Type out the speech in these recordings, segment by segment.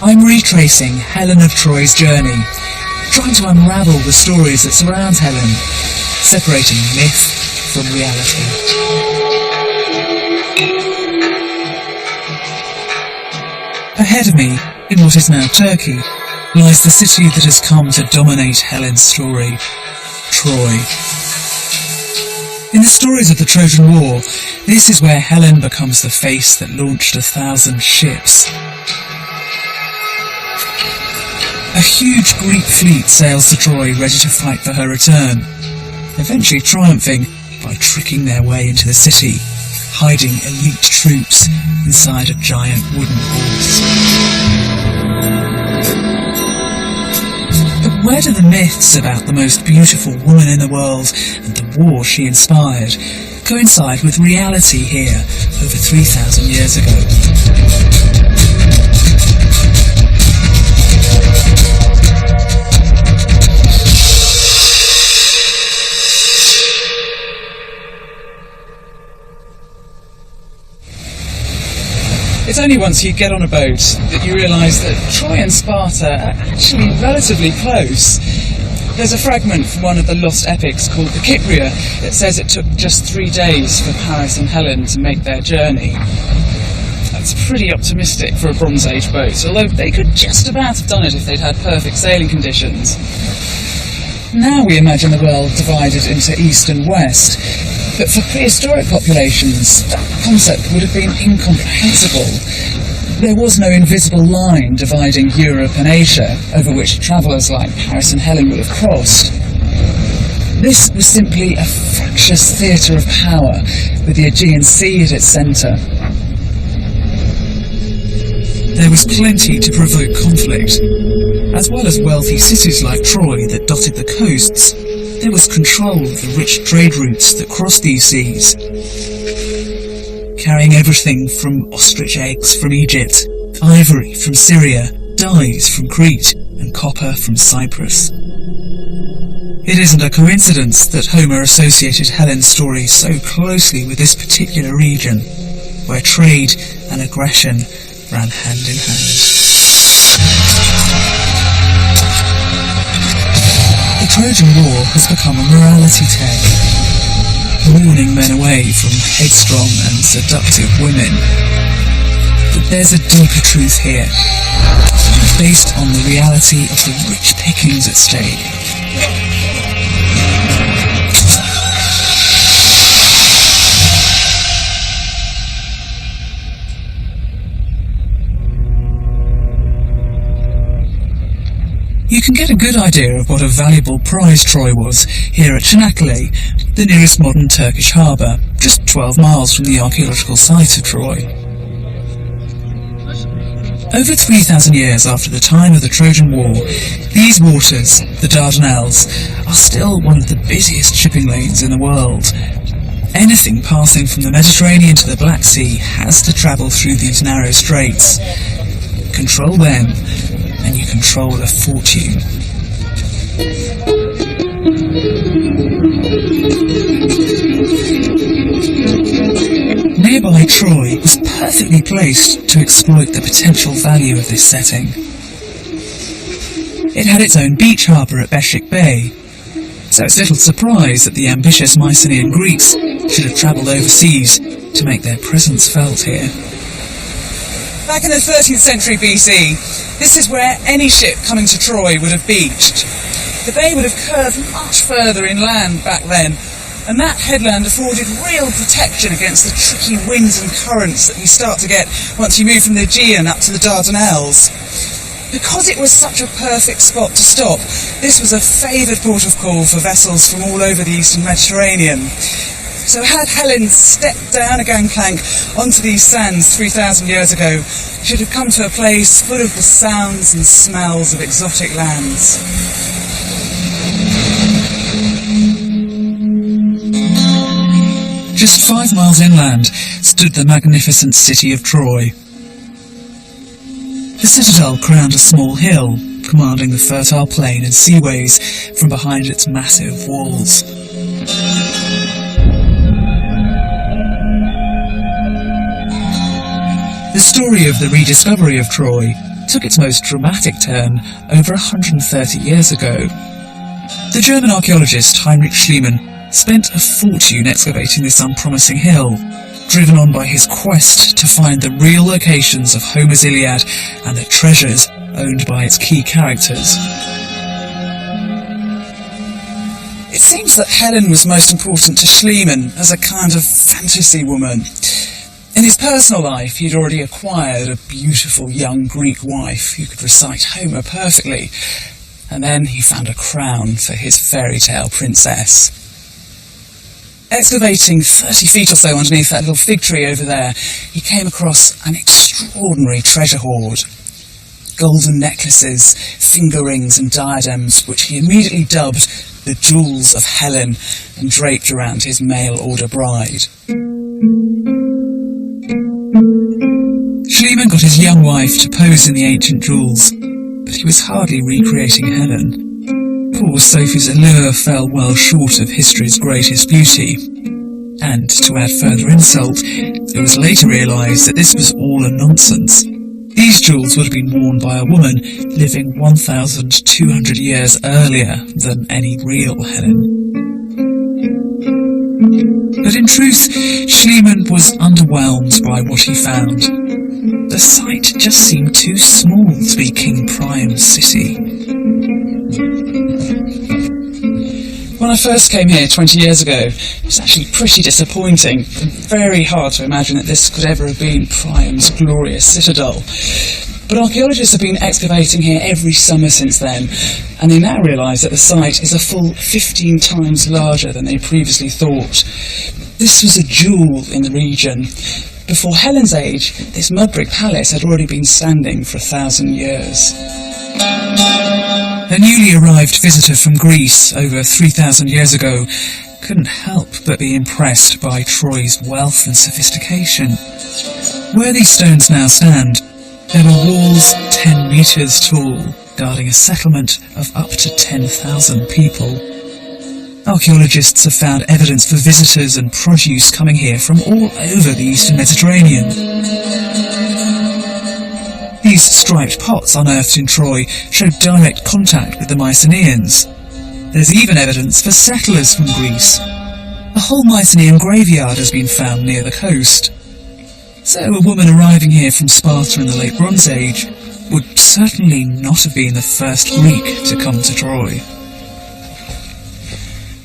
I'm retracing Helen of Troy's journey, trying to unravel the stories that surround Helen, separating myth from reality. Ahead of me, in what is now Turkey, lies the city that has come to dominate Helen's story, Troy. In the stories of the Trojan War, this is where Helen becomes the face that launched 1,000 ships. A huge Greek fleet sails to Troy ready to fight for her return, eventually triumphing by tricking their way into the city, hiding elite troops inside a giant wooden horse. But where do the myths about the most beautiful woman in the world and the war she inspired coincide with reality here over 3,000 years ago? It's only once you get on a boat that you realise that Troy and Sparta are actually relatively close. There's a fragment from one of the lost epics called the Kypria that says it took just 3 days for Paris and Helen to make their journey. That's pretty optimistic for a Bronze Age boat, although they could just about have done it if they'd had perfect sailing conditions. Now we imagine the world divided into East and West, but for prehistoric populations, that concept would have been incomprehensible. There was no invisible line dividing Europe and Asia, over which travellers like Paris and Helen would have crossed. This was simply a fractious theatre of power, with the Aegean Sea at its centre. There was plenty to provoke conflict. As well as wealthy cities like Troy that dotted the coasts, there was control of the rich trade routes that crossed these seas, carrying everything from ostrich eggs from Egypt, ivory from Syria, dyes from Crete, and copper from Cyprus. It isn't a coincidence that Homer associated Helen's story so closely with this particular region, where trade and aggression ran hand in hand. The Trojan War has become a morality tale, warning men away from headstrong and seductive women. But there's a deeper truth here, based on the reality of the rich pickings at stake. You can get a good idea of what a valuable prize Troy was here at Çanakkale, the nearest modern Turkish harbour, just 12 miles from the archaeological site of Troy. Over 3,000 years after the time of the Trojan War, these waters, the Dardanelles, are still one of the busiest shipping lanes in the world. Anything passing from the Mediterranean to the Black Sea has to travel through these narrow straits. Control them, and you control a fortune. Nearby Troy was perfectly placed to exploit the potential value of this setting. It had its own beach harbour at Beshik Bay, so it's little surprise that the ambitious Mycenaean Greeks should have travelled overseas to make their presence felt here. Back in the 13th century BC, this is where any ship coming to Troy would have beached. The bay would have curved much further inland back then, and that headland afforded real protection against the tricky winds and currents that we start to get once you move from the Aegean up to the Dardanelles. Because it was such a perfect spot to stop, this was a favoured port of call for vessels from all over the eastern Mediterranean. So had Helen stepped down a gangplank onto these sands 3,000 years ago, she'd have come to a place full of the sounds and smells of exotic lands. Just 5 miles inland stood the magnificent city of Troy. The citadel crowned a small hill, commanding the fertile plain and seaways from behind its massive walls. The story of the rediscovery of Troy took its most dramatic turn over 130 years ago. The German archaeologist Heinrich Schliemann spent a fortune excavating this unpromising hill, driven on by his quest to find the real locations of Homer's Iliad and the treasures owned by its key characters. It seems that Helen was most important to Schliemann as a kind of fantasy woman. In his personal life, he'd already acquired a beautiful young Greek wife who could recite Homer perfectly, and then he found a crown for his fairy tale princess. Excavating 30 feet or so underneath that little fig tree over there, he came across an extraordinary treasure hoard. Golden necklaces, finger rings and diadems, which he immediately dubbed the jewels of Helen and draped around his mail-order bride. Schliemann got his young wife to pose in the ancient jewels, but he was hardly recreating Helen. Poor Sophie's allure fell well short of history's greatest beauty. And, to add further insult, it was later realised that this was all a nonsense. These jewels would have been worn by a woman living 1,200 years earlier than any real Helen. But in truth, Schliemann was underwhelmed by what he found. The site just seemed too small to be King Priam's city. When I first came here 20 years ago, it was actually pretty disappointing and very hard to imagine that this could ever have been Priam's glorious citadel. But archaeologists have been excavating here every summer since then, and they now realise that the site is a full 15 times larger than they previously thought. This was a jewel in the region. Before Helen's age, this mud brick palace had already been standing for 1,000 years. A newly arrived visitor from Greece over 3,000 years ago couldn't help but be impressed by Troy's wealth and sophistication. Where these stones now stand, there were walls 10 metres tall, guarding a settlement of up to 10,000 people. Archaeologists have found evidence for visitors and produce coming here from all over the eastern Mediterranean. These striped pots unearthed in Troy showed direct contact with the Mycenaeans. There's even evidence for settlers from Greece. A whole Mycenaean graveyard has been found near the coast. So a woman arriving here from Sparta in the Late Bronze Age would certainly not have been the first Greek to come to Troy.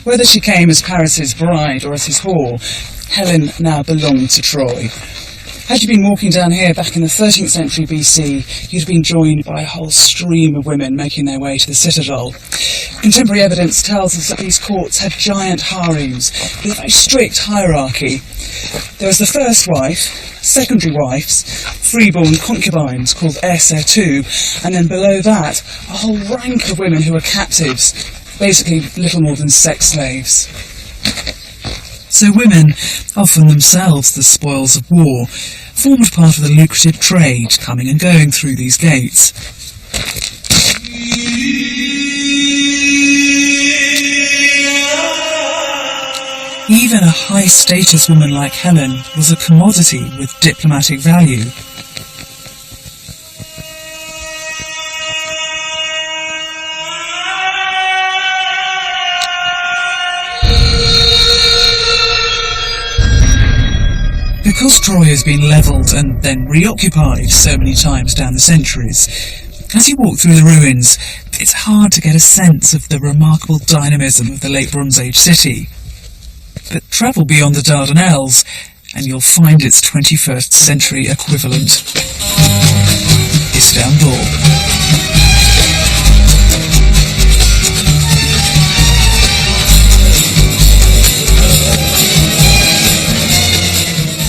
Whether she came as Paris's bride or as his whore, Helen now belonged to Troy. Had you been walking down here back in the 13th century BC, you'd have been joined by a whole stream of women making their way to the citadel. Contemporary evidence tells us that these courts had giant harems with a very strict hierarchy. There was the first wife, secondary wives, freeborn concubines called heir-tu, and then below that, a whole rank of women who were captives, basically little more than sex slaves. So women, often themselves the spoils of war, formed part of the lucrative trade coming and going through these gates. Even a high-status woman like Helen was a commodity with diplomatic value. Because Troy has been levelled and then reoccupied so many times down the centuries, as you walk through the ruins, it's hard to get a sense of the remarkable dynamism of the Late Bronze Age city. But travel beyond the Dardanelles, and you'll find its 21st century equivalent. Istanbul.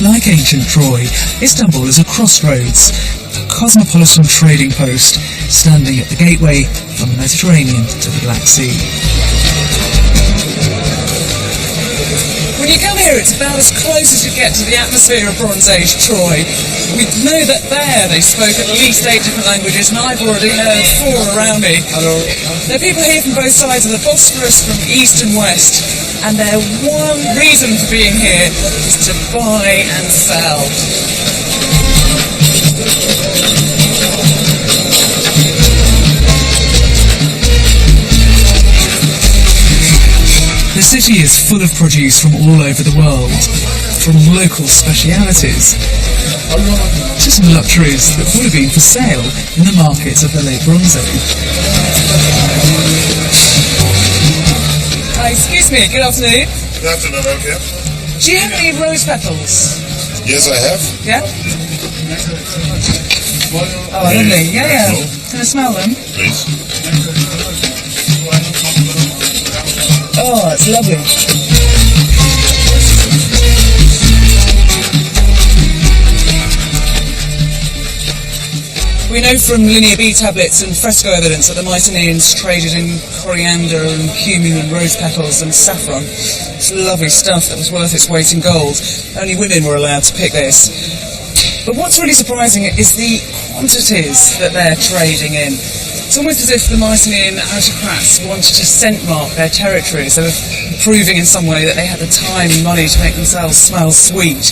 Like ancient Troy, Istanbul is a crossroads, a cosmopolitan trading post standing at the gateway from the Mediterranean to the Black Sea. When you come here, it's about as close as you get to the atmosphere of Bronze Age Troy. We know that there they spoke at least 8 different languages, and I've already heard 4 around me. There are people here from both sides of the Bosphorus, from east and west, and their one reason for being here is to buy and sell. full of produce from all over the world, from local specialities to some luxuries that would have been for sale in the markets of the late Bronze Age. Excuse me, good afternoon. Good afternoon, okay. Do you have any rose petals? Yes, I have. Yeah? Oh, lovely. Yeah. Can I smell them? Please. Oh, it's lovely. We know from Linear B tablets and fresco evidence that the Mycenaeans traded in coriander and cumin and rose petals and saffron. It's lovely stuff that was worth its weight in gold. Only women were allowed to pick this. But what's really surprising is the quantities that they're trading in. It's almost as if the Mycenaean aristocrats wanted to scent mark their territories, so proving in some way that they had the time and money to make themselves smell sweet.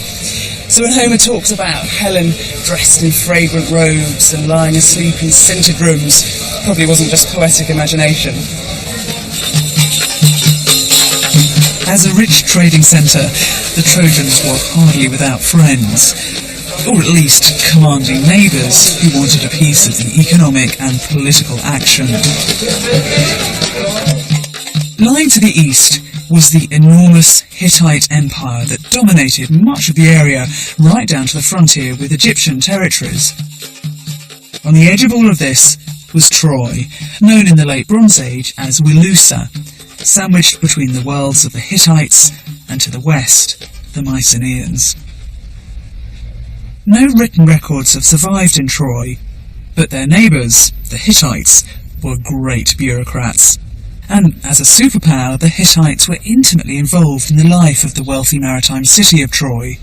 So when Homer talks about Helen dressed in fragrant robes and lying asleep in scented rooms, probably wasn't just poetic imagination. As a rich trading centre, the Trojans were hardly without friends, or at least commanding neighbours who wanted a piece of the economic and political action. Lying to the east was the enormous Hittite Empire that dominated much of the area right down to the frontier with Egyptian territories. On the edge of all of this was Troy, known in the late Bronze Age as Wilusa, sandwiched between the worlds of the Hittites and to the west, the Mycenaeans. No written records have survived in Troy, but their neighbours, the Hittites, were great bureaucrats. And as a superpower, the Hittites were intimately involved in the life of the wealthy maritime city of Troy.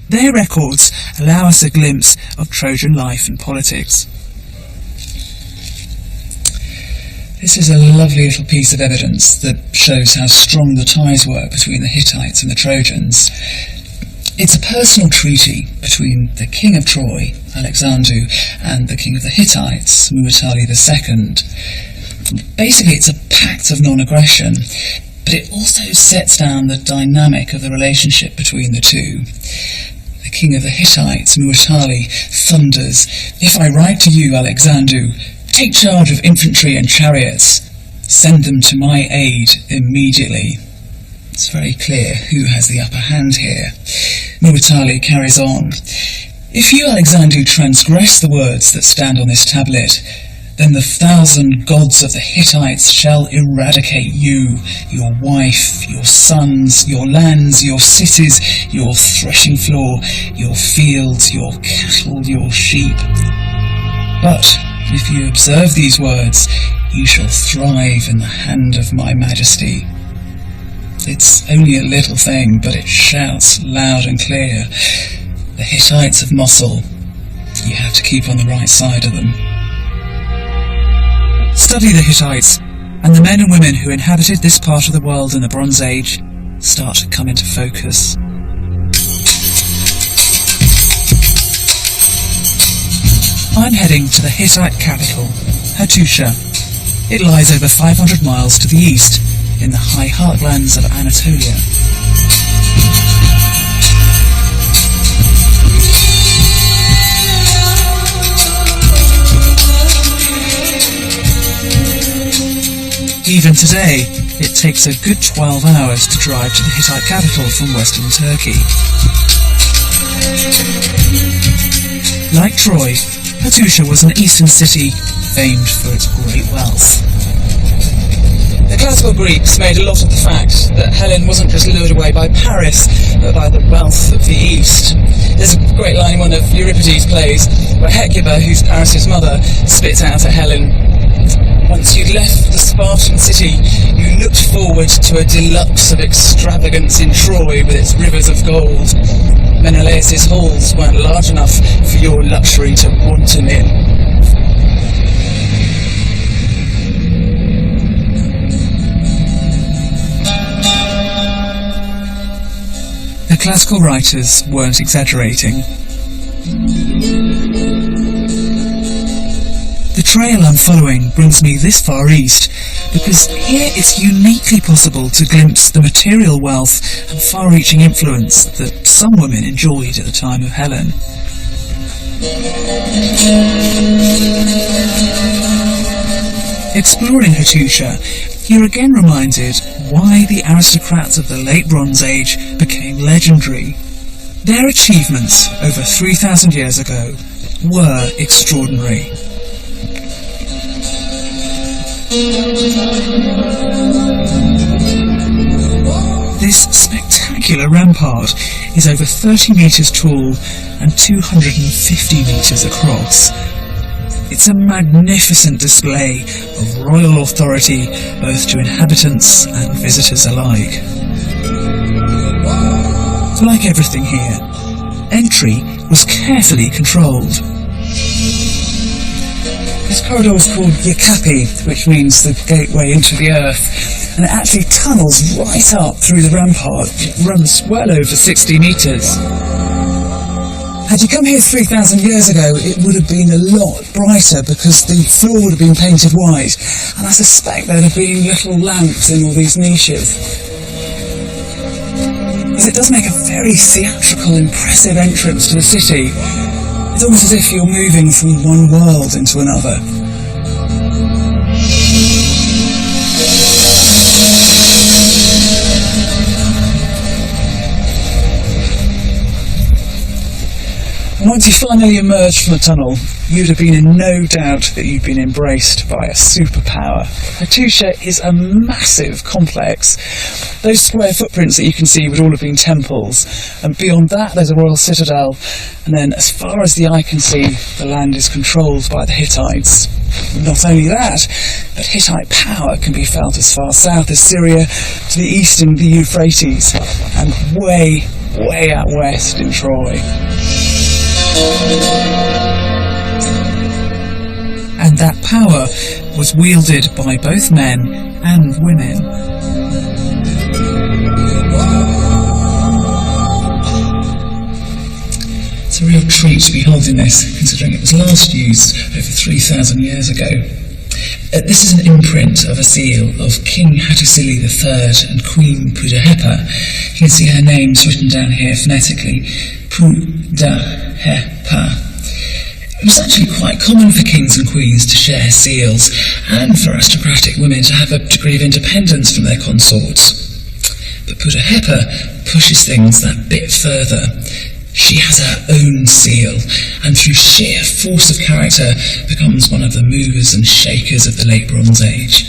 Their records allow us a glimpse of Trojan life and politics. This is a lovely little piece of evidence that shows how strong the ties were between the Hittites and the Trojans. It's a personal treaty between the king of Troy, Alexander, and the king of the Hittites, Muwatalli II. Basically, it's a pact of non-aggression, but it also sets down the dynamic of the relationship between the two. The king of the Hittites, Muwatalli, thunders, "If I write to you, Alexander, take charge of infantry and chariots. Send them to my aid immediately." It's very clear who has the upper hand here. Muwatalli carries on, "If you, Alexander, transgress the words that stand on this tablet, then the 1,000 gods of the Hittites shall eradicate you, your wife, your sons, your lands, your cities, your threshing floor, your fields, your cattle, your sheep. But if you observe these words, you shall thrive in the hand of my majesty." It's only a little thing, but it shouts loud and clear. The Hittites of Mosul, you have to keep on the right side of them. Study the Hittites, and the men and women who inhabited this part of the world in the Bronze Age start to come into focus. I'm heading to the Hittite capital, Hattusha. It lies over 500 miles to the east, in the high heartlands of Anatolia. Even today, it takes a good 12 hours to drive to the Hittite capital from western Turkey. Like Troy, Hattusha was an eastern city famed for its great wealth. The classical Greeks made a lot of the fact that Helen wasn't just lured away by Paris, but by the wealth of the East. There's a great line in one of Euripides' plays, where Hecuba, who's Paris' mother, spits out at Helen, "Once you'd left the Spartan city, you looked forward to a deluxe of extravagance in Troy with its rivers of gold. Menelaus' halls weren't large enough for your luxury to wanton in." The classical writers weren't exaggerating. The trail I'm following brings me this far east because here it's uniquely possible to glimpse the material wealth and far-reaching influence that some women enjoyed at the time of Helen. Exploring Hattusha, you're again reminded why the aristocrats of the Late Bronze Age became legendary. Their achievements over 3,000 years ago were extraordinary. This spectacular rampart is over 30 metres tall and 250 metres across. It's a magnificent display of royal authority both to inhabitants and visitors alike. Like everything here, entry was carefully controlled. This corridor was called Yakapi, which means the gateway into the earth, and it actually tunnels right up through the rampart. It runs well over 60 metres. Had you come here 3,000 years ago, it would have been a lot brighter because the floor would have been painted white, and I suspect there'd have been little lamps in all these niches. It does make a very theatrical, impressive entrance to the city. It's almost as if you're moving from one world into another. Once you finally emerged from the tunnel, you'd have been in no doubt that you'd been embraced by a superpower. Hattusha is a massive complex. Those square footprints that you can see would all have been temples, and beyond that there's a royal citadel, and then as far as the eye can see, the land is controlled by the Hittites. Not only that, but Hittite power can be felt as far south as Syria, to the east in the Euphrates, and way, way out west in Troy. And that power was wielded by both men and women. It's a real treat to be holding this, considering it was last used over 3,000 years ago. This is an imprint of a seal of King Hattusili III and Queen Pudahepa. You can see her names written down here phonetically. Pudahepa. It was actually quite common for kings and queens to share seals, and for aristocratic women to have a degree of independence from their consorts. But Pudahepa pushes things that bit further. She has her own seal, and through sheer force of character becomes one of the movers and shakers of the Late Bronze Age.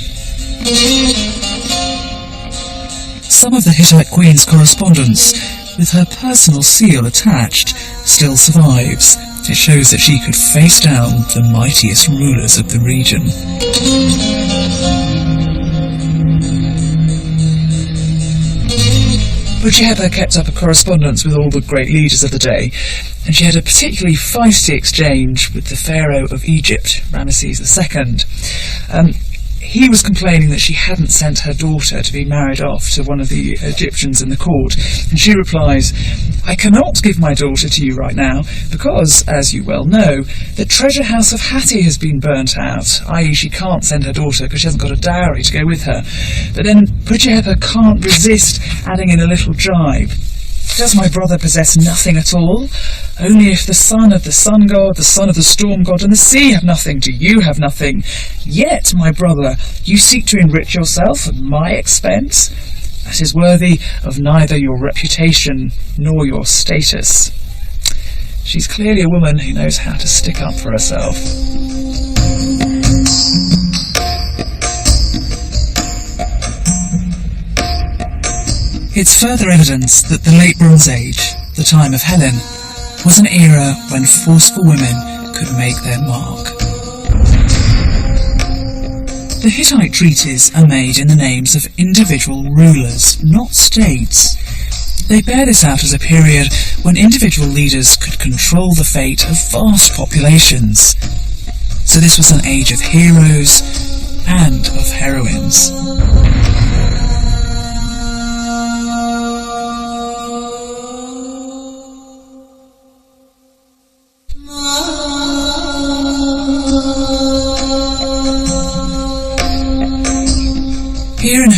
Some of the Hittite queen's correspondence, with her personal seal attached, still survives. It shows that she could face down the mightiest rulers of the region. Pudahepa kept up a correspondence with all the great leaders of the day, and she had a particularly feisty exchange with the Pharaoh of Egypt, Ramesses II. He was complaining that she hadn't sent her daughter to be married off to one of the Egyptians in the court, and she replies, "I cannot give my daughter to you right now, because, as you well know, the treasure house of Hatti has been burnt out, i.e. she can't send her daughter because she hasn't got a dowry to go with her." But then Pudahepa can't resist adding in a little jibe. "Does my brother possess nothing at all? Only if the son of the sun god, the son of the storm god, and the sea have nothing, do you have nothing? Yet, my brother, you seek to enrich yourself at my expense? That is worthy of neither your reputation nor your status." She's clearly a woman who knows how to stick up for herself. It's further evidence that the Late Bronze Age, the time of Helen, was an era when forceful women could make their mark. The Hittite treaties are made in the names of individual rulers, not states. They bear this out as a period when individual leaders could control the fate of vast populations. So this was an age of heroes and of heroines.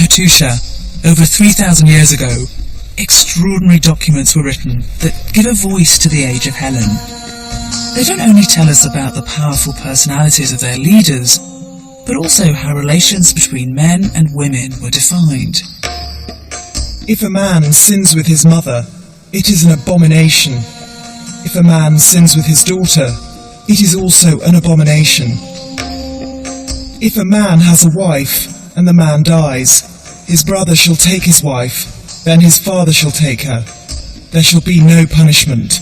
Hattusha, over 3,000 years ago, extraordinary documents were written that give a voice to the age of Helen. They don't only tell us about the powerful personalities of their leaders, but also how relations between men and women were defined. If a man sins with his mother, it is an abomination. If a man sins with his daughter, it is also an abomination. If a man has a wife, and the man dies, his brother shall take his wife, then his father shall take her. There shall be no punishment.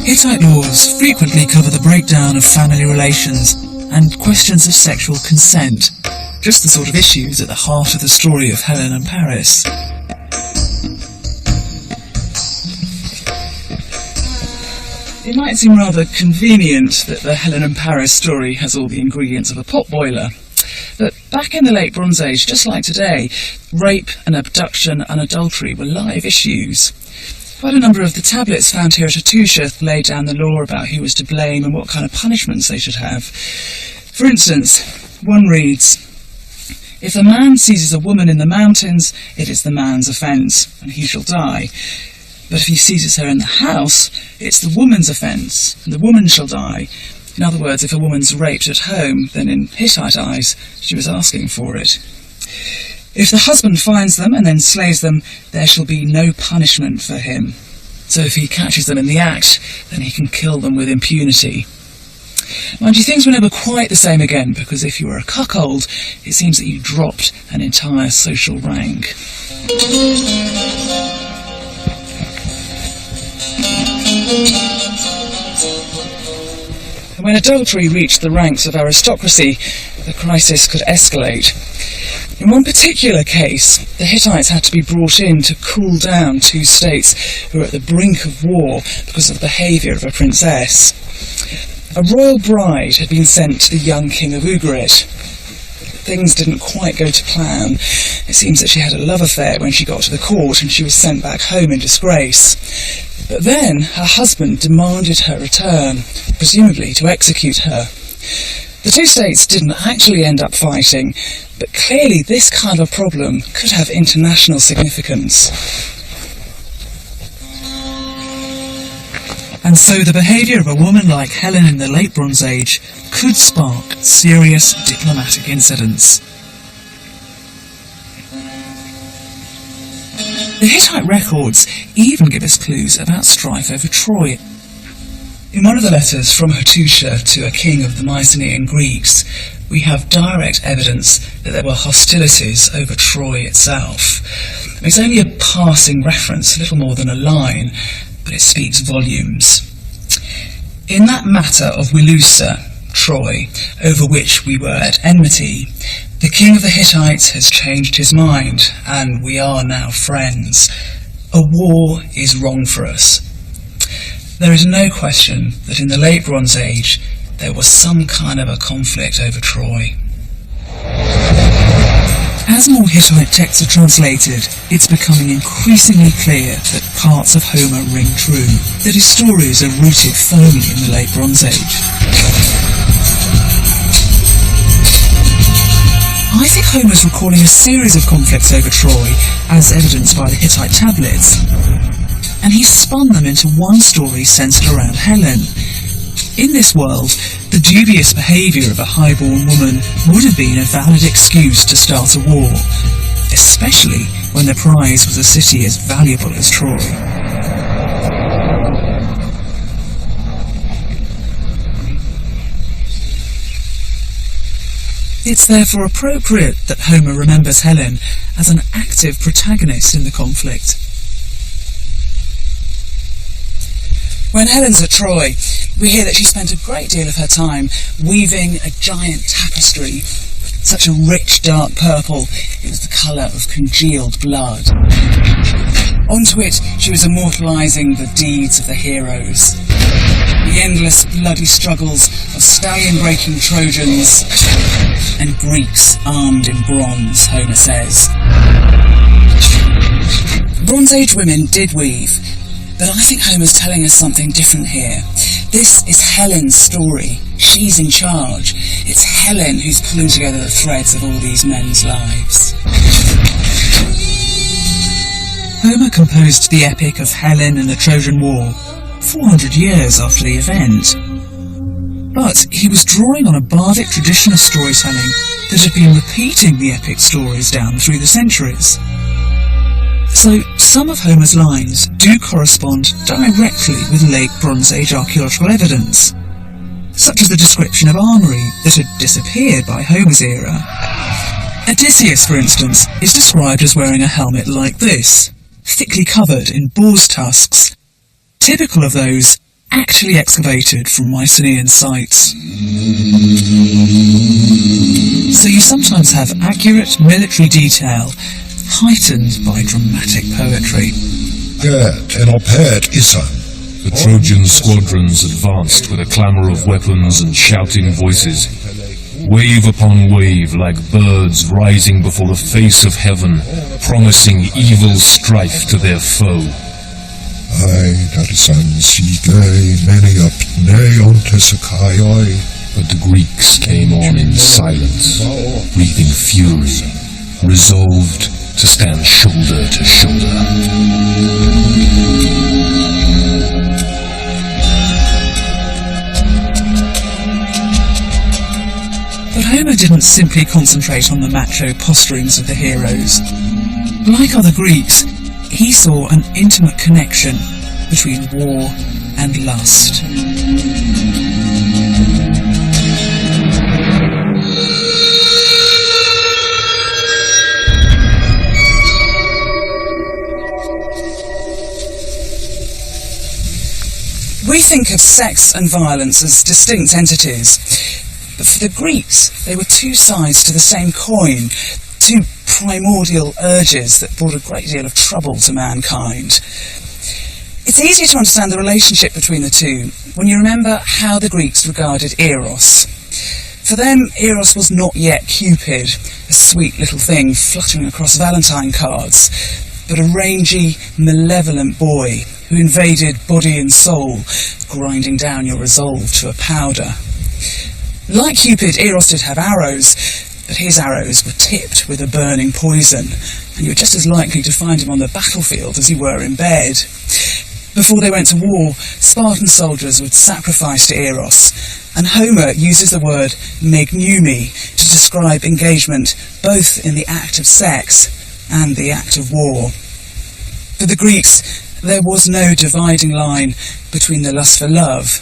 Hittite laws frequently cover the breakdown of family relations and questions of sexual consent, just the sort of issues at the heart of the story of Helen and Paris. It might seem rather convenient that the Helen and Paris story has all the ingredients of a potboiler. But back in the late Bronze Age, just like today, rape and abduction and adultery were live issues. Quite a number of the tablets found here at Hattusha laid down the law about who was to blame and what kind of punishments they should have. For instance, one reads, "If a man seizes a woman in the mountains, it is the man's offence, and he shall die. But if he seizes her in the house, it's the woman's offence, and the woman shall die." In other words, if a woman's raped at home, then in Hittite eyes, she was asking for it. "If the husband finds them and then slays them, there shall be no punishment for him." So if he catches them in the act, then he can kill them with impunity. Mind you, things were never quite the same again, because if you were a cuckold, it seems that you dropped an entire social rank. And when adultery reached the ranks of aristocracy, the crisis could escalate. In one particular case, the Hittites had to be brought in to cool down two states who were at the brink of war because of the behaviour of a princess. A royal bride had been sent to the young king of Ugarit. Things didn't quite go to plan. It seems that she had a love affair when she got to the court and she was sent back home in disgrace. But then her husband demanded her return, presumably to execute her. The two states didn't actually end up fighting, but clearly this kind of problem could have international significance. And so the behaviour of a woman like Helen in the late Bronze Age could spark serious diplomatic incidents. The Hittite records even give us clues about strife over Troy. In one of the letters from Hattusha to a king of the Mycenaean Greeks, we have direct evidence that there were hostilities over Troy itself. It's only a passing reference, little more than a line, but it speaks volumes. In that matter of Wilusa, Troy, over which we were at enmity, the king of the Hittites has changed his mind, and we are now friends. A war is wrong for us. There is no question that in the late Bronze Age there was some kind of a conflict over Troy. As more Hittite texts are translated, it's becoming increasingly clear that parts of Homer ring true, that his stories are rooted firmly in the late Bronze Age. I think Homer's recalling a series of conflicts over Troy, as evidenced by the Hittite tablets, and he's spun them into one story centred around Helen. In this world, the dubious behaviour of a highborn woman would have been a valid excuse to start a war, especially when the prize was a city as valuable as Troy. It's therefore appropriate that Homer remembers Helen as an active protagonist in the conflict. When Helen's at Troy, we hear that she spent a great deal of her time weaving a giant tapestry, such a rich dark purple it was the colour of congealed blood. Onto it she was immortalising the deeds of the heroes, the endless bloody struggles of stallion-breaking Trojans and Greeks armed in bronze, Homer says. Bronze Age women did weave, But I think Homer's telling us something different here. This is Helen's story. She's in charge. It's Helen who's pulling together the threads of all these men's lives. Homer composed the epic of Helen and the Trojan War 400 years after the event. But he was drawing on a bardic tradition of storytelling that had been repeating the epic stories down through the centuries. So some of Homer's lines do correspond directly with late Bronze Age archaeological evidence, such as the description of armoury that had disappeared by Homer's era. Odysseus, for instance, is described as wearing a helmet like this, thickly covered in boar's tusks, typical of those actually excavated from Mycenaean sites. So you sometimes have accurate military detail heightened by dramatic poetry. The Trojan squadrons advanced with a clamour of weapons and shouting voices, wave upon wave like birds rising before the face of heaven, promising evil strife to their foe. But the Greeks came on in silence, breathing fury, resolved to stand shoulder to shoulder. But Homer didn't simply concentrate on the macho posturings of the heroes. Like other Greeks, he saw an intimate connection between war and lust. We think of sex and violence as distinct entities, but for the Greeks, they were two sides to the same coin, two primordial urges that brought a great deal of trouble to mankind. It's easier to understand the relationship between the two when you remember how the Greeks regarded Eros. For them, Eros was not yet Cupid, a sweet little thing fluttering across Valentine cards, but a rangy, malevolent boy who invaded body and soul, grinding down your resolve to a powder. Like Cupid, Eros did have arrows, but his arrows were tipped with a burning poison, and you were just as likely to find him on the battlefield as you were in bed. Before they went to war, Spartan soldiers would sacrifice to Eros, and Homer uses the word megnumi to describe engagement both in the act of sex and the act of war. For the Greeks, there was no dividing line between the lust for love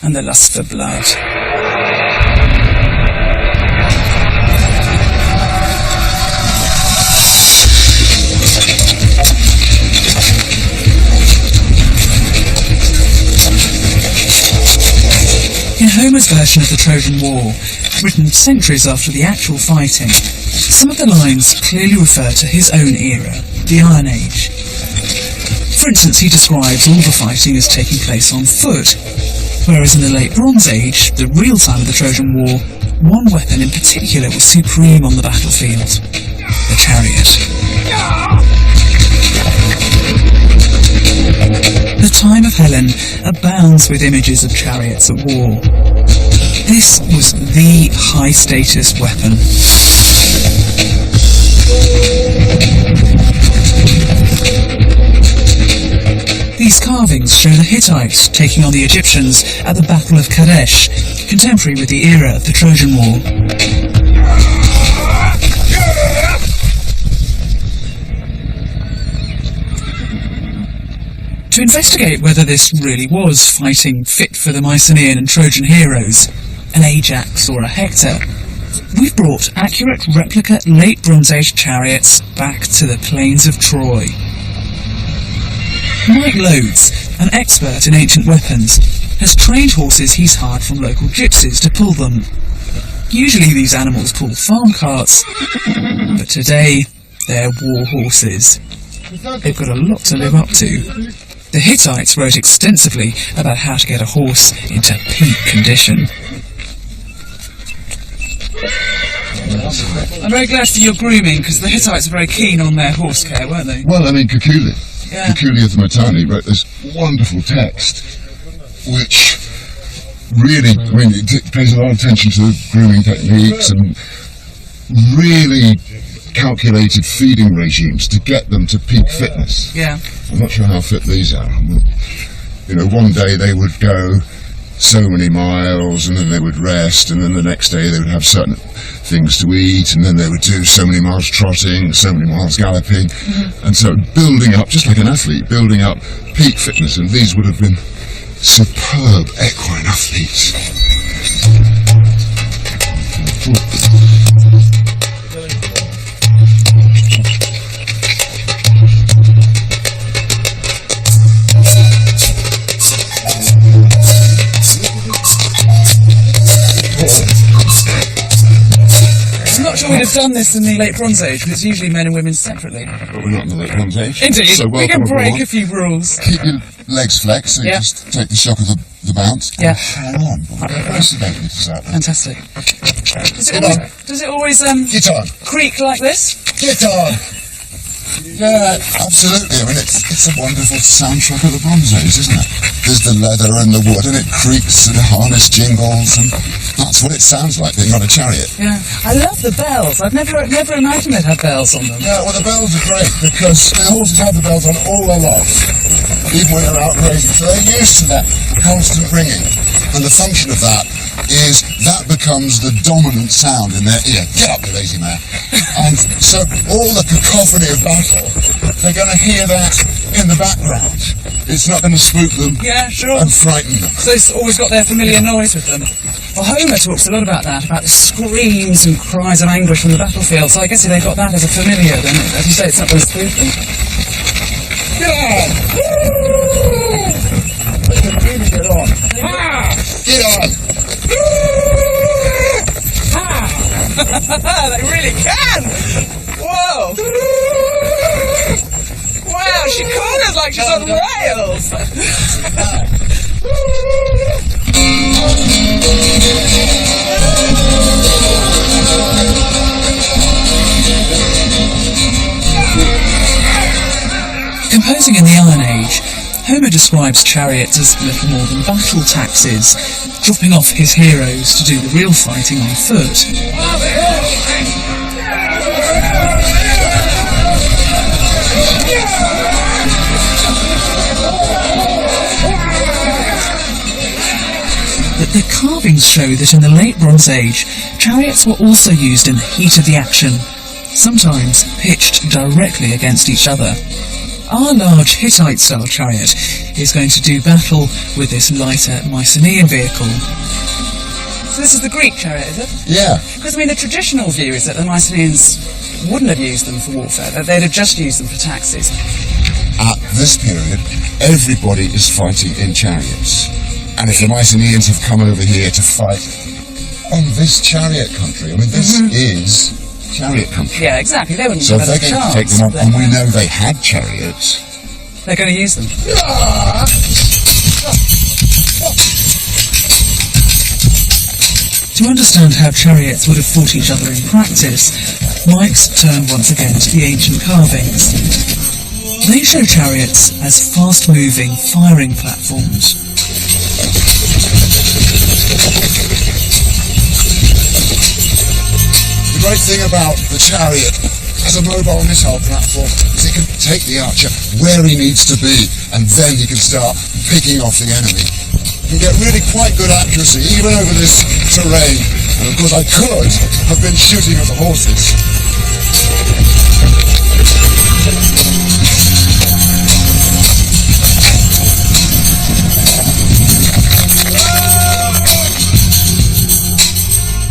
and the lust for blood. In Homer's version of the Trojan War, written centuries after the actual fighting, some of the lines clearly refer to his own era, the Iron Age. For instance, he describes all the fighting as taking place on foot, whereas in the late Bronze Age, the real time of the Trojan War, one weapon in particular was supreme on the battlefield: the chariot. The time of Helen abounds with images of chariots at war. This was the high-status weapon. These carvings show the Hittites taking on the Egyptians at the Battle of Kadesh, contemporary with the era of the Trojan War. To investigate whether this really was fighting fit for the Mycenaean and Trojan heroes, an Ajax or a Hector, we've brought accurate replica late Bronze Age chariots back to the plains of Troy. Mike Loads, an expert in ancient weapons, has trained horses he's hired from local gypsies to pull them. Usually these animals pull farm carts, but today they're war horses. They've got a lot to live up to. The Hittites wrote extensively about how to get a horse into peak condition. I'm very glad for your grooming, because the Hittites were very keen on their horse care, weren't they? Well, I mean, Kukuli. Peculiar the Matani, wrote this wonderful text, which really, it pays a lot of attention to the grooming techniques and really calculated feeding regimes to get them to peak fitness. Yeah. I'm not sure how fit these are. One day they would go so many miles and then they would rest, and then the next day they would have certain things to eat, and then they would do so many miles trotting, so many miles galloping, and so building up, just like an athlete, building up peak fitness, and these would have been superb equine athletes. I'm not sure we'd have done this in the late Bronze Age, because it's usually men and women separately. But we're not in the late Bronze Age. Indeed, So we can welcome break aboard. a few rules. Keep your legs flexed, so you just take the shock of the bounce. Yeah. Hang on, boy. Very sedately to that. Fantastic. Does it always Get on. creak like this? Get on. Yeah, absolutely. I mean, it's a wonderful soundtrack of the Bronze Age, isn't it? There's the leather and the wood, and it creaks, and the harness jingles, and that's what it sounds like being on a chariot. Yeah. I love the bells. I've never imagined they'd have bells on them. Yeah, well, the bells are great because the horses have the bells on all their lives, even when they're out grazing. So they're used to that constant ringing, and the function of that is that becomes the dominant sound in their ear. Get up, you lazy man. And so all the cacophony of battle, they're going to hear that in the background. It's not going to spook them Yeah, sure. and frighten them. So it's always got their familiar noise with them. Well, Homer talks a lot about that, about the screams and cries of anguish from the battlefield, so I guess they've got that as a familiar, then, as you say, it's not going to spook them. Get on! They can really get on. Get on! They really can! Whoa! Wow, she corners like she's on rails! Composing in the Iron Age, Homer describes chariots as little more than battle taxes, dropping off his heroes to do the real fighting on foot. But the carvings show that in the late Bronze Age, chariots were also used in the heat of the action, sometimes pitched directly against each other. Our large Hittite-style chariot is going to do battle with this lighter Mycenaean vehicle. So this is the Greek chariot, is it? Yeah. Because, I mean, the traditional view is that the Mycenaeans wouldn't have used them for warfare, that they'd have just used them for taxes. At this period, everybody is fighting in chariots. And if the Mycenaeans have come over here to fight on this chariot country, I mean, this is chariot country. Yeah, exactly. They wouldn't So have if had they're a going to take chance. them on, and we know they had chariots. They're going to use them. To understand how chariots would have fought each other in practice, Mike's turned once again to the ancient carvings. They show chariots as fast-moving firing platforms. The great thing about the chariot as a mobile missile platform is it can take the archer where he needs to be, and then he can start picking off the enemy. You can get really quite good accuracy even over this terrain, and of course I could have been shooting at the horses.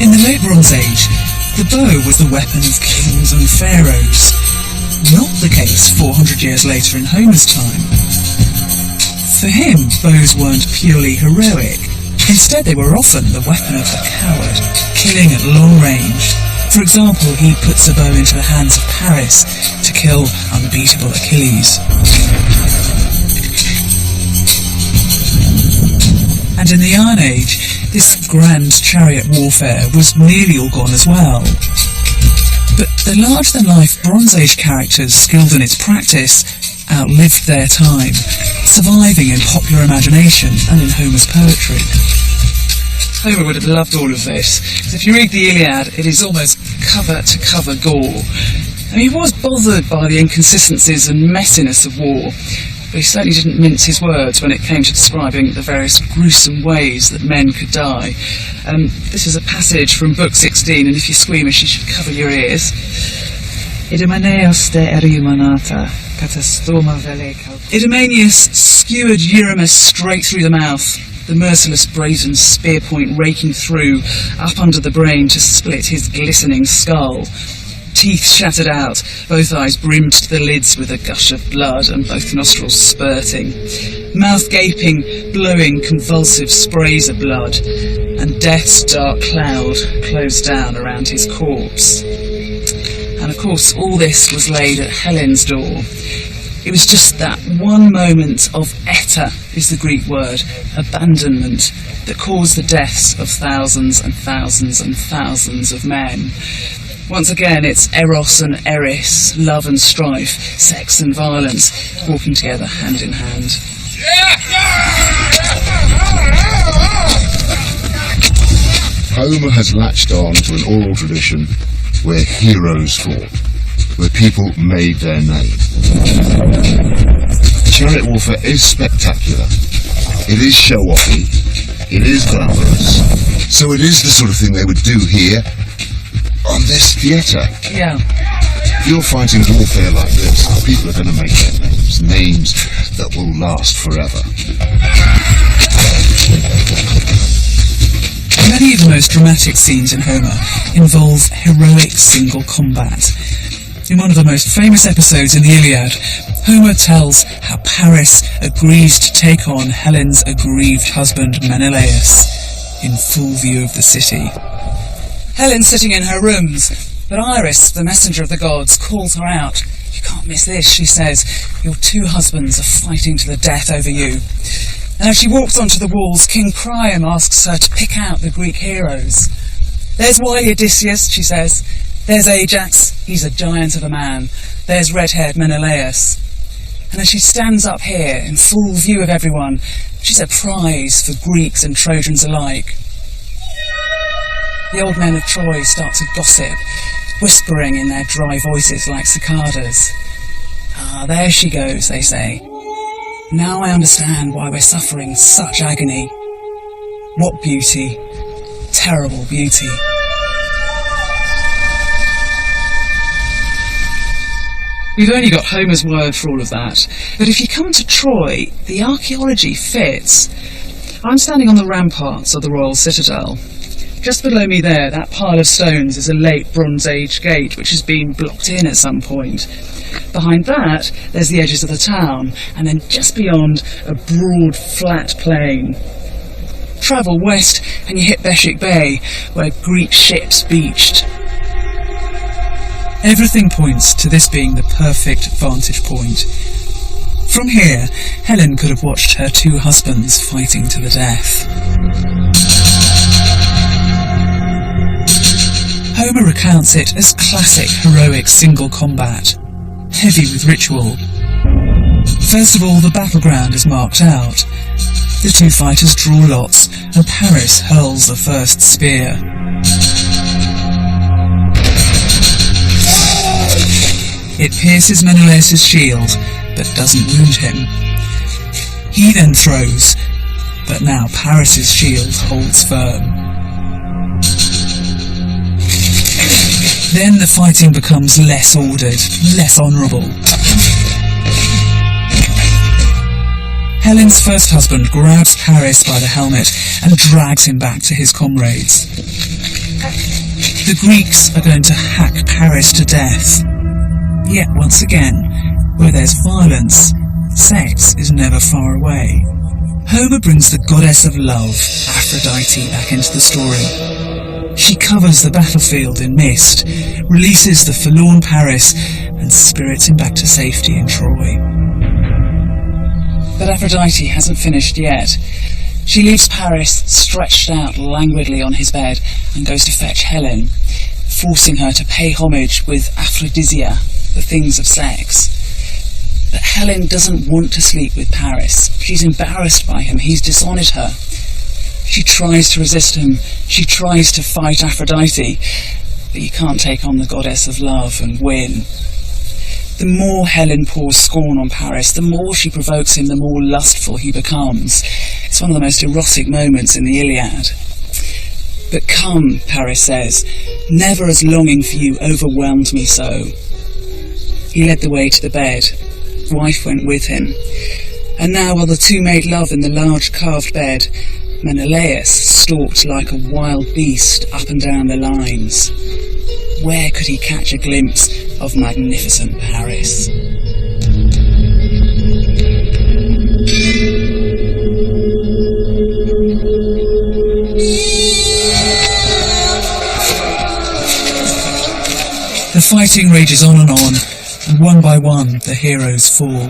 In the late Bronze Age, the bow was the weapon of kings and pharaohs. Not the case 400 years later in Homer's time. For him, bows weren't purely heroic. Instead, they were often the weapon of the coward, killing at long range. For example, he puts a bow into the hands of Paris to kill unbeatable Achilles. And in the Iron Age, this grand chariot warfare was nearly all gone as well. But the larger-than-life Bronze Age characters skilled in its practice outlived their time, surviving in popular imagination and in Homer's poetry. Homer would have loved all of this, because if you read the Iliad, it is almost cover-to-cover gore. And he was bothered by the inconsistencies and messiness of war, but he certainly didn't mince his words when it came to describing the various gruesome ways that men could die. This is a passage from Book 16, and if you're squeamish, you should cover your ears. Idomeneus de erimanata, catastoma vele calcul. Idomeneus skewered Eurymus straight through the mouth, the merciless brazen spear point raking through, up under the brain to split his glistening skull. Teeth shattered out, both eyes brimmed to the lids with a gush of blood and both nostrils spurting. Mouth gaping, blowing convulsive sprays of blood, and death's dark cloud closed down around his corpse. And of course all this was laid at Helen's door. It was just that one moment of eta, is the Greek word, abandonment, that caused the deaths of thousands and thousands and thousands of men. Once again, it's eros and eris, love and strife, sex and violence, walking together hand in hand. Homer has latched on to an oral tradition where heroes fought, where people made their name. Chariot warfare is spectacular. It is show-offy. It is glamorous. So it is the sort of thing they would do here on this theatre. Yeah. If you're fighting warfare like this, people are going to make their names that will last forever. Many of the most dramatic scenes in Homer involve heroic single combat. In one of the most famous episodes in the Iliad, Homer tells how Paris agrees to take on Helen's aggrieved husband Menelaus in full view of the city. Helen's sitting in her rooms, but Iris, the messenger of the gods, calls her out. "You can't miss this," she says. "Your two husbands are fighting to the death over you." And as she walks onto the walls, King Priam asks her to pick out the Greek heroes. "There's wily Odysseus," she says. "There's Ajax, he's a giant of a man. There's red-haired Menelaus." And as she stands up here, in full view of everyone, she's a prize for Greeks and Trojans alike. The old men of Troy start to gossip, whispering in their dry voices like cicadas. "Ah, there she goes," they say. "Now I understand why we're suffering such agony. What beauty, terrible beauty." We've only got Homer's word for all of that, but if you come to Troy, the archaeology fits. I'm standing on the ramparts of the royal citadel. Just below me there, that pile of stones is a late Bronze Age gate which has been blocked in at some point. Behind that, there's the edges of the town, and then just beyond, a broad, flat plain. Travel west and you hit Beshik Bay, where Greek ships beached. Everything points to this being the perfect vantage point. From here, Helen could have watched her two husbands fighting to the death. Homer recounts it as classic heroic single combat, heavy with ritual. First of all, the battleground is marked out. The two fighters draw lots, and Paris hurls the first spear. It pierces Menelaus' shield, but doesn't wound him. He then throws, but now Paris' shield holds firm. Then the fighting becomes less ordered, less honourable. Helen's first husband grabs Paris by the helmet and drags him back to his comrades. The Greeks are going to hack Paris to death. Yet once again, where there's violence, sex is never far away. Homer brings the goddess of love, Aphrodite, back into the story. She covers the battlefield in mist, releases the forlorn Paris, and spirits him back to safety in Troy. But Aphrodite hasn't finished yet. She leaves Paris stretched out languidly on his bed and goes to fetch Helen, forcing her to pay homage with aphrodisia, the things of sex. But Helen doesn't want to sleep with Paris. She's embarrassed by him. He's dishonoured her. She tries to resist him. She tries to fight Aphrodite. But you can't take on the goddess of love and win. The more Helen pours scorn on Paris, the more she provokes him, the more lustful he becomes. It's one of the most erotic moments in the Iliad. But come, Paris says, never as longing for you overwhelmed me so. He led the way to the bed. Wife went with him. And now, while the two made love in the large carved bed, Menelaus stalked like a wild beast up and down the lines. Where could he catch a glimpse of magnificent Paris? The fighting rages on, and one by one the heroes fall.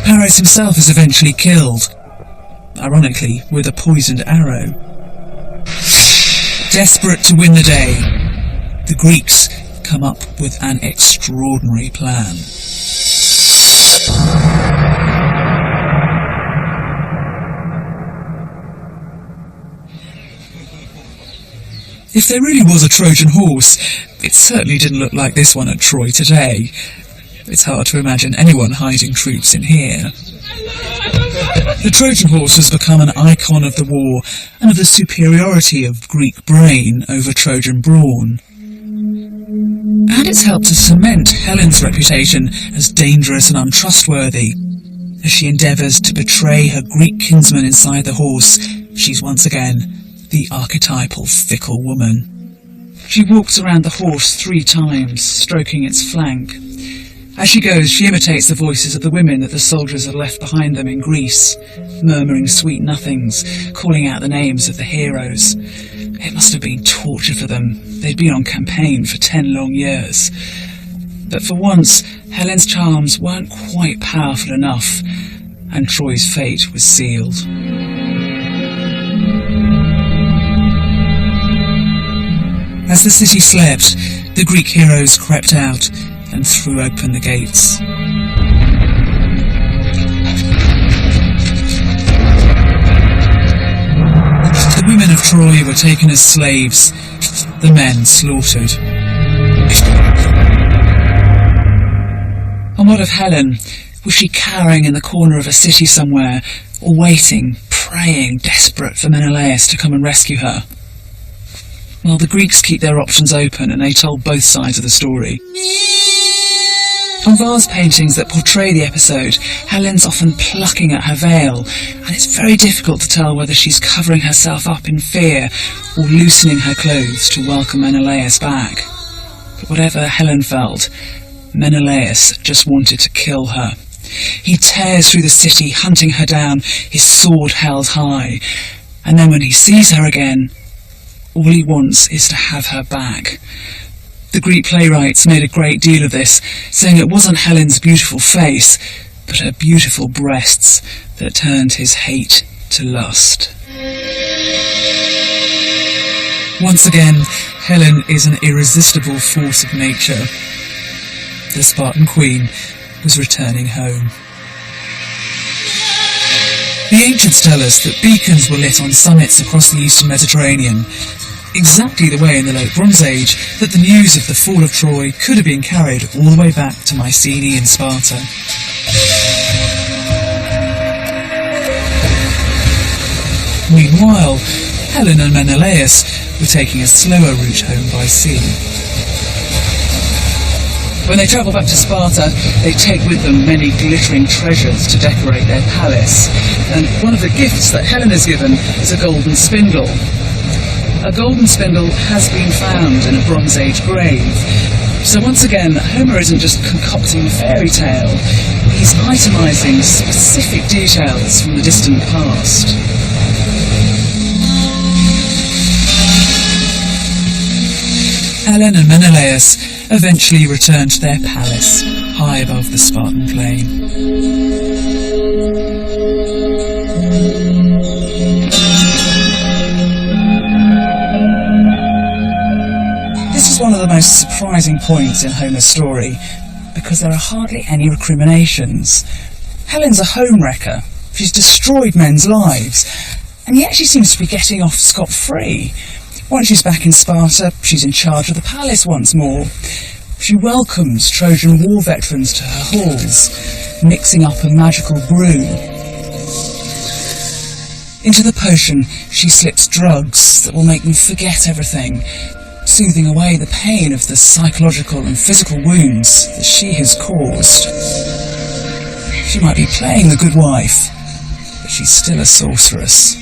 Paris himself is eventually killed, ironically with a poisoned arrow. Desperate to win the day, the Greeks come up with an extraordinary plan. If there really was a Trojan horse, it certainly didn't look like this one at Troy today. It's hard to imagine anyone hiding troops in here. The Trojan horse has become an icon of the war and of the superiority of Greek brain over Trojan brawn. And it's helped to cement Helen's reputation as dangerous and untrustworthy. As she endeavours to betray her Greek kinsman inside the horse, she's once again the archetypal fickle woman. She walks around the horse 3 times, stroking its flank. As she goes, she imitates the voices of the women that the soldiers had left behind them in Greece, murmuring sweet nothings, calling out the names of the heroes. It must have been torture for them. They'd been on campaign for 10 long years. But for once, Helen's charms weren't quite powerful enough, and Troy's fate was sealed. As the city slept, the Greek heroes crept out and threw open the gates. The women of Troy were taken as slaves, the men slaughtered. And what of Helen? Was she cowering in the corner of a city somewhere, or waiting, praying, desperate for Menelaus to come and rescue her? Well, the Greeks keep their options open, and they told both sides of the story. On vase paintings that portray the episode, Helen's often plucking at her veil, and it's very difficult to tell whether she's covering herself up in fear or loosening her clothes to welcome Menelaus back. But whatever Helen felt, Menelaus just wanted to kill her. He tears through the city, hunting her down, his sword held high, and then when he sees her again, all he wants is to have her back. The Greek playwrights made a great deal of this, saying it wasn't Helen's beautiful face, but her beautiful breasts that turned his hate to lust. Once again, Helen is an irresistible force of nature. The Spartan queen was returning home. The ancients tell us that beacons were lit on summits across the eastern Mediterranean, exactly the way in the late Bronze Age that the news of the fall of Troy could have been carried all the way back to Mycenae in Sparta. Meanwhile, Helen and Menelaus were taking a slower route home by sea. When they travel back to Sparta, they take with them many glittering treasures to decorate their palace, and one of the gifts that Helen is given is a golden spindle. A golden spindle has been found in a Bronze Age grave. So once again, Homer isn't just concocting a fairy tale, he's itemising specific details from the distant past. Helen and Menelaus eventually return to their palace, high above the Spartan plain. This is one of the most surprising points in Homer's story, because there are hardly any recriminations. Helen's a home wrecker. She's destroyed men's lives, and yet she seems to be getting off scot-free. Once she's back in Sparta, she's in charge of the palace once more. She welcomes Trojan War veterans to her halls, mixing up a magical brew. Into the potion, she slips drugs that will make them forget everything, soothing away the pain of the psychological and physical wounds that she has caused. She might be playing the good wife, but she's still a sorceress.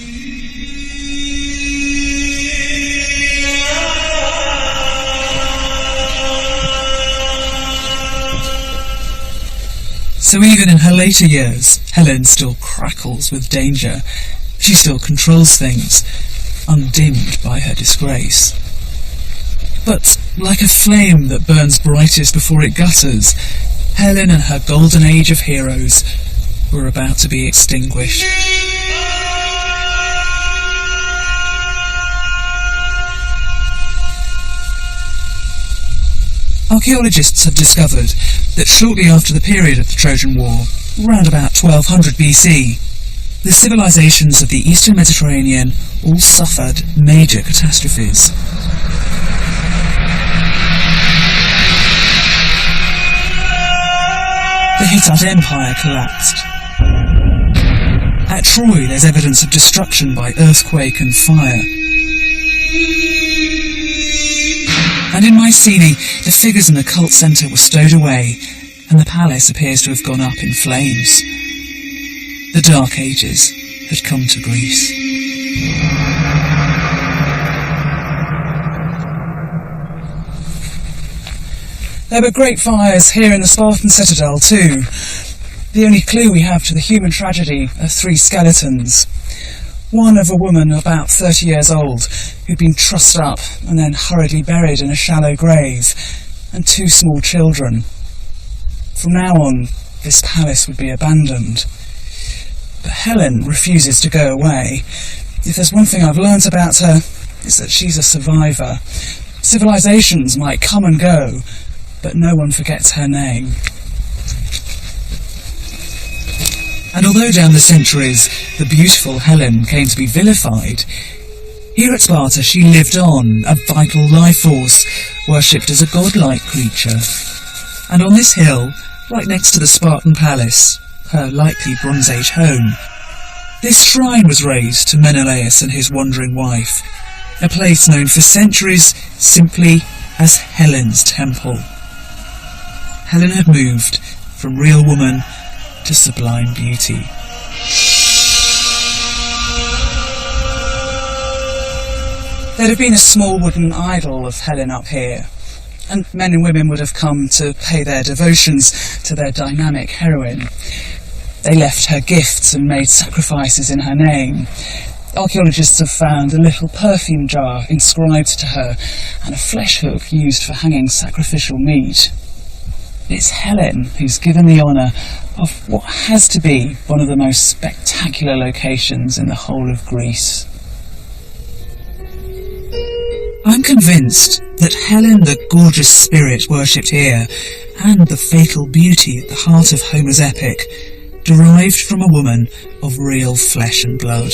So even in her later years, Helen still crackles with danger. She still controls things, undimmed by her disgrace. But like a flame that burns brightest before it gutters, Helen and her golden age of heroes were about to be extinguished. Archaeologists have discovered that shortly after the period of the Trojan War, around about 1200 BC, the civilizations of the Eastern Mediterranean all suffered major catastrophes. The Hittite Empire collapsed. At Troy, there's evidence of destruction by earthquake and fire. And in Mycenae, the figures in the cult centre were stowed away, and the palace appears to have gone up in flames. The Dark Ages had come to Greece. There were great fires here in the Spartan citadel too. The only clue we have to the human tragedy are 3 skeletons. One of a woman about 30 years old who'd been trussed up and then hurriedly buried in a shallow grave, and 2 small children. From now on, this palace would be abandoned. But Helen refuses to go away. If there's one thing I've learnt about her, it's that she's a survivor. Civilizations might come and go, but no one forgets her name. And although down the centuries the beautiful Helen came to be vilified, here at Sparta she lived on, a vital life force, worshipped as a godlike creature. And on this hill, right next to the Spartan palace, her likely Bronze Age home, this shrine was raised to Menelaus and his wandering wife, a place known for centuries simply as Helen's Temple. Helen had moved from real woman to sublime beauty. There'd have been a small wooden idol of Helen up here, and men and women would have come to pay their devotions to their dynamic heroine. They left her gifts and made sacrifices in her name. Archaeologists have found a little perfume jar inscribed to her and a flesh hook used for hanging sacrificial meat. It's Helen who's given the honour of what has to be one of the most spectacular locations in the whole of Greece. I'm convinced that Helen, the gorgeous spirit worshipped here, and the fatal beauty at the heart of Homer's epic, derived from a woman of real flesh and blood.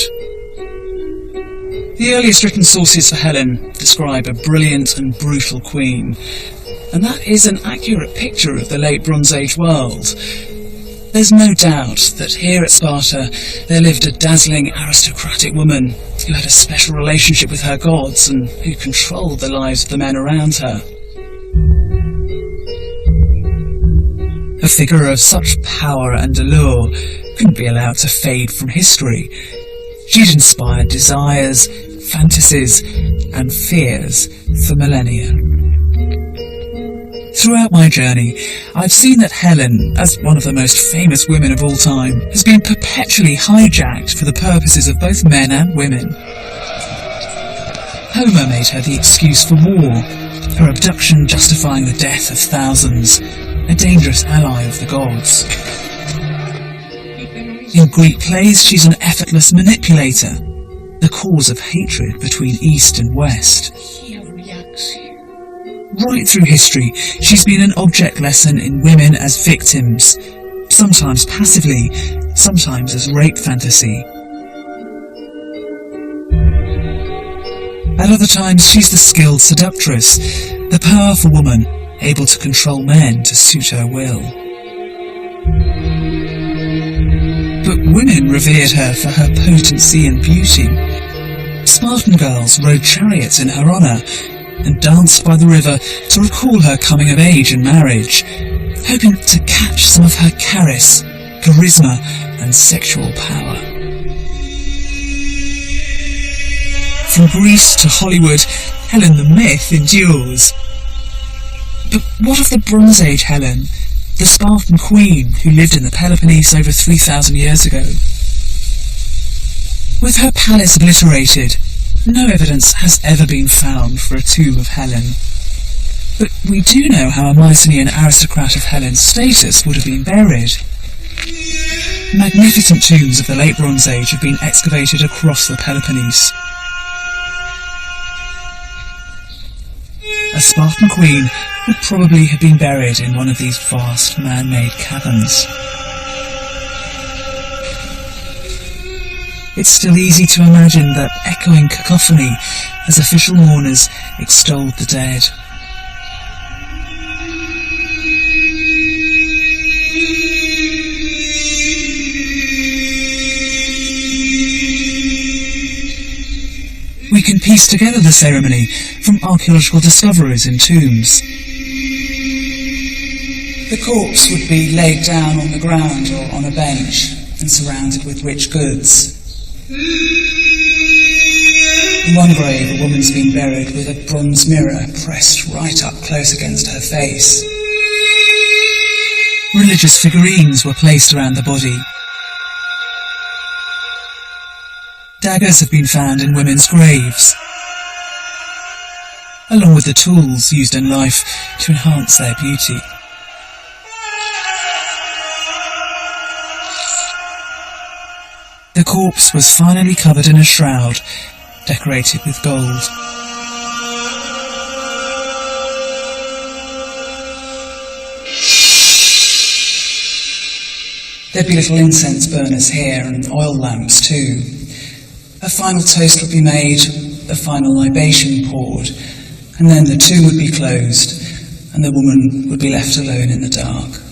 The earliest written sources for Helen describe a brilliant and brutal queen, and that is an accurate picture of the late Bronze Age world. There's no doubt that here at Sparta there lived a dazzling aristocratic woman who had a special relationship with her gods and who controlled the lives of the men around her. A figure of such power and allure couldn't be allowed to fade from history. She'd inspired desires, fantasies and fears for millennia. Throughout my journey, I've seen that Helen, as one of the most famous women of all time, has been perpetually hijacked for the purposes of both men and women. Homer made her the excuse for war, her abduction justifying the death of thousands, a dangerous ally of the gods. In Greek plays, she's an effortless manipulator, the cause of hatred between East and West. Right through history, she's been an object lesson in women as victims, sometimes passively, sometimes as rape fantasy. At other times, she's the skilled seductress, the powerful woman able to control men to suit her will. But women revered her for her potency and beauty. Spartan girls rode chariots in her honour and danced by the river to recall her coming of age and marriage, hoping to catch some of her charisma and sexual power. From Greece to Hollywood, Helen the myth endures. But what of the Bronze Age Helen, the Spartan queen who lived in the Peloponnese over 3,000 years ago? With her palace obliterated, no evidence has ever been found for a tomb of Helen. But we do know how a Mycenaean aristocrat of Helen's status would have been buried. Magnificent tombs of the Late Bronze Age have been excavated across the Peloponnese. A Spartan queen would probably have been buried in one of these vast man-made caverns. It's still easy to imagine that echoing cacophony as official mourners extolled the dead. We can piece together the ceremony from archaeological discoveries in tombs. The corpse would be laid down on the ground or on a bench and surrounded with rich goods. In one grave, a woman's been buried with a bronze mirror pressed right up close against her face. Religious figurines were placed around the body. Daggers have been found in women's graves, along with the tools used in life to enhance their beauty. The corpse was finally covered in a shroud, decorated with gold. There'd be little incense burners here and oil lamps too. A final toast would be made, a final libation poured, and then the tomb would be closed, and the woman would be left alone in the dark.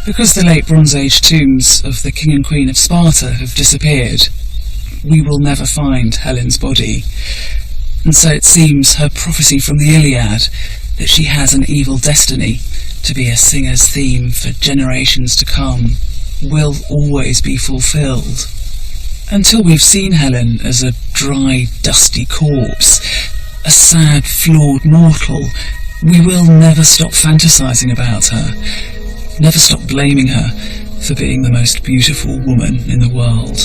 Because the Late Bronze Age tombs of the King and Queen of Sparta have disappeared, we will never find Helen's body, and so it seems her prophecy from the Iliad that she has an evil destiny to be a singer's theme for generations to come will always be fulfilled. Until we've seen Helen as a dry, dusty corpse, a sad, flawed mortal, we will never stop fantasizing about her, never stop blaming her for being the most beautiful woman in the world.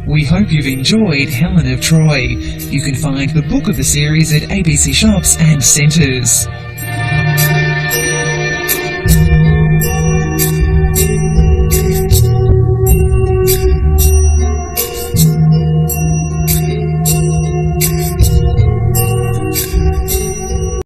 We hope you've enjoyed Helen of Troy. You can find the book of the series at ABC shops and centres.